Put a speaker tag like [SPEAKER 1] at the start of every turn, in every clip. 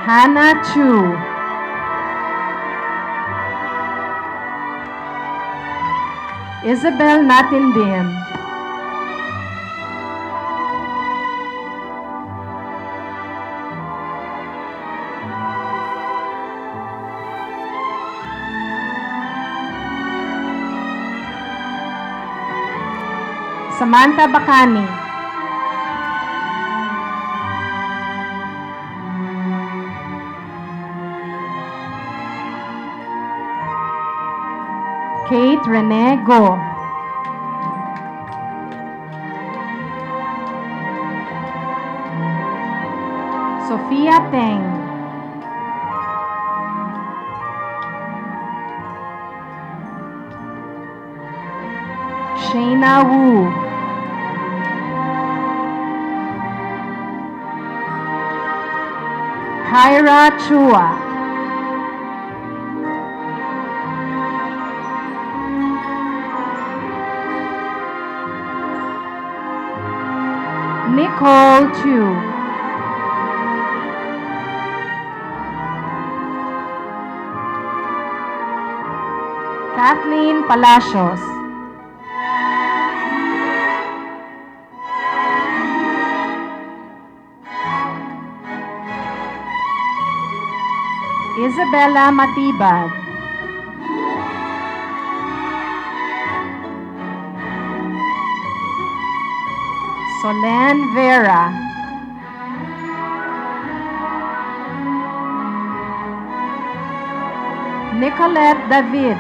[SPEAKER 1] Hannah Chu. Isabel Natindim. Samantha Bacani. Kate Renee Go. Sophia Teng. Shayna Wu. Kyra Chua. Nicole Chu. Kathleen Palacios. Isabella Matibad. Solen Vera. Nicolette David.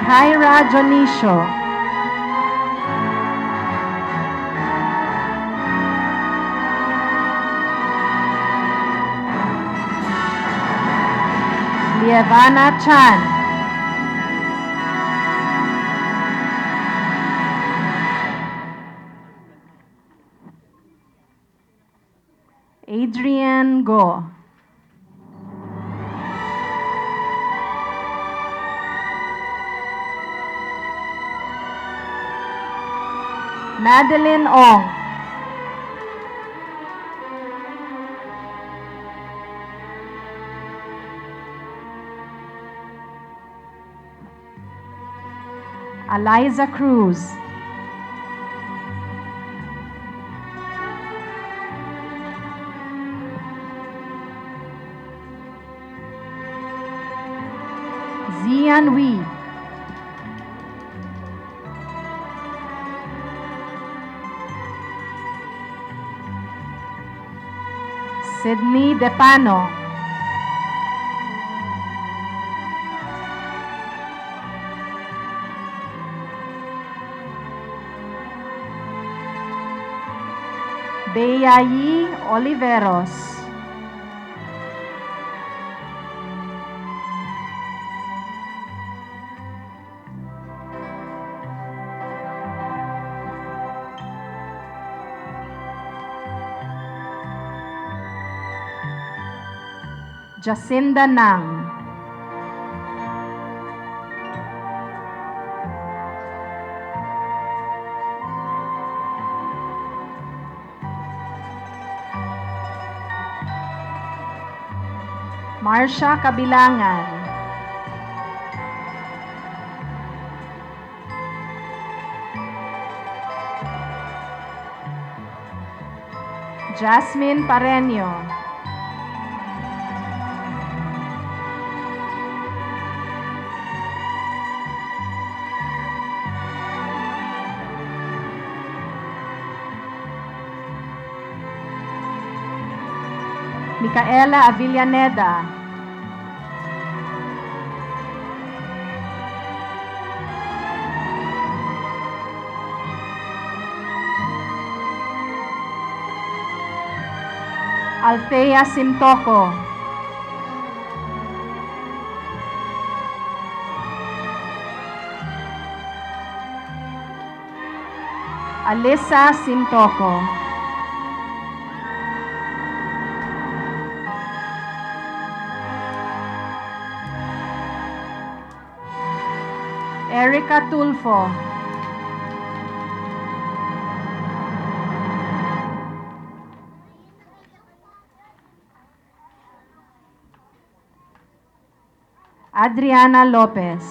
[SPEAKER 1] Kyra Jonicio. Lievana Chan. Adrian Go. Madeline Ong. Eliza Cruz. Zian Wee. Sydney Depano. Beyayi Oliveros. Jacinda Nang. Marcia Kabilangan. Jasmine Pareño. Micaela Avillaneda. Althea Simtoco. Alyssa Simtoco. Erica Tulfo. Adriana Lopez.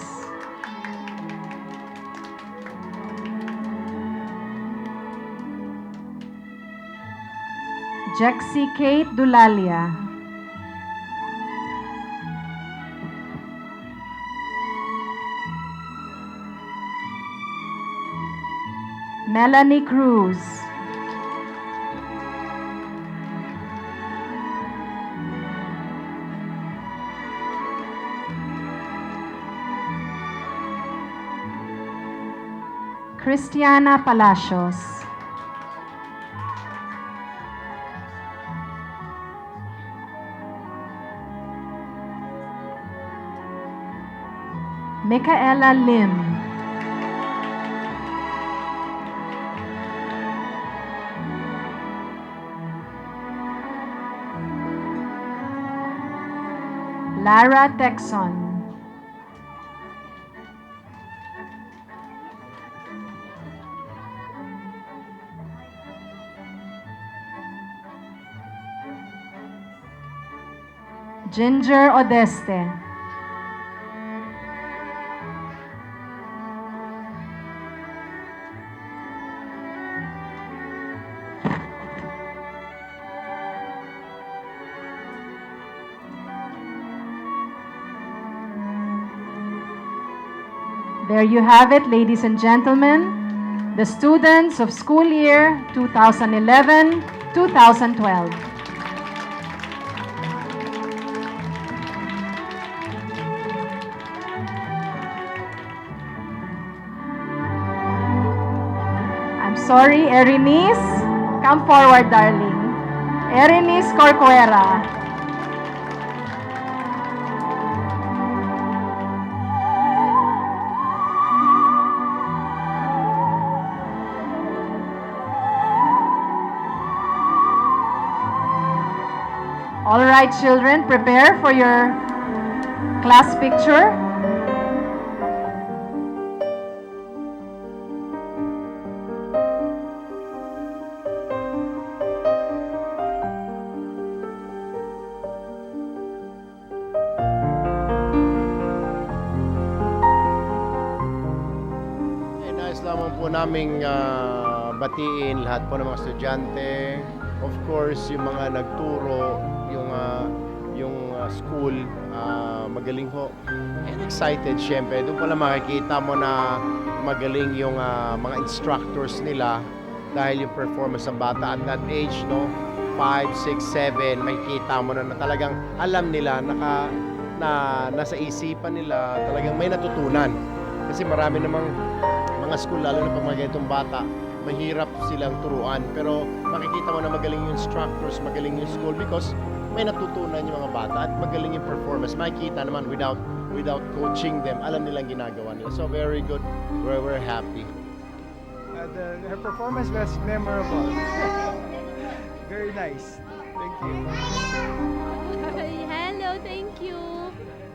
[SPEAKER 1] Jexy Kate Dulalia. Melanie Cruz. Christiana Palacios. Micaela Lim. Lara Texon. Ginger Odeste. There you have it, ladies and gentlemen, the students of school year 2011-2012. I'm sorry, Erinice. Come forward, darling. Erinice Corcuera. All right, children, prepare for your class picture.
[SPEAKER 2] Nais lamang po naming batiin lahat po ng mga estudyante. Of course, yung mga nagturo, yung school, magaling ho. And excited, syempre. Doon pala makikita mo na magaling yung mga instructors nila dahil yung performance ng bata at that age, no? 5, 6, 7, makikita mo na talagang alam nila, nasa isipan nila, talagang may natutunan. Kasi marami namang mga school, lalo na pag mga ganitong bata, mahirap silang turuan. Pero makikita mo na magaling yung instructors, magaling yung school because may natutunan yung mga bata at magaling yung performance. Makikita naman without coaching them, alam nilang ginagawa nila. So very good. We're happy.
[SPEAKER 3] Her performance was memorable. Very nice. Thank you.
[SPEAKER 4] Hello, thank you.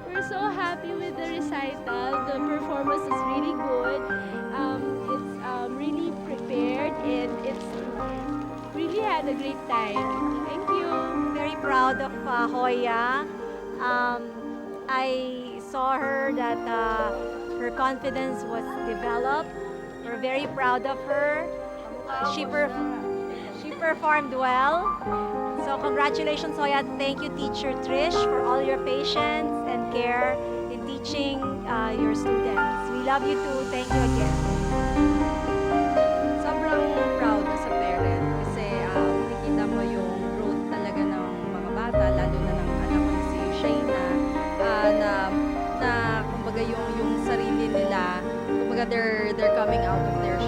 [SPEAKER 4] We're so happy with the recital. The performance is really good. It's really prepared and it's really had a great time. Thank you.
[SPEAKER 5] Very proud of Hoya. I saw her that her confidence was developed. We're very proud of her. She performed well. So congratulations, Hoya. Thank you, Teacher Trish, for all your patience and care in teaching your students. We love you too. Thank you again.
[SPEAKER 6] Sobrang proud sa parent kasi nakikita mo yung growth talaga ng mga bata, lalo na ng anak ko na si Shayna, na kumbaga yung sarili nila, kumbaga they're coming out of their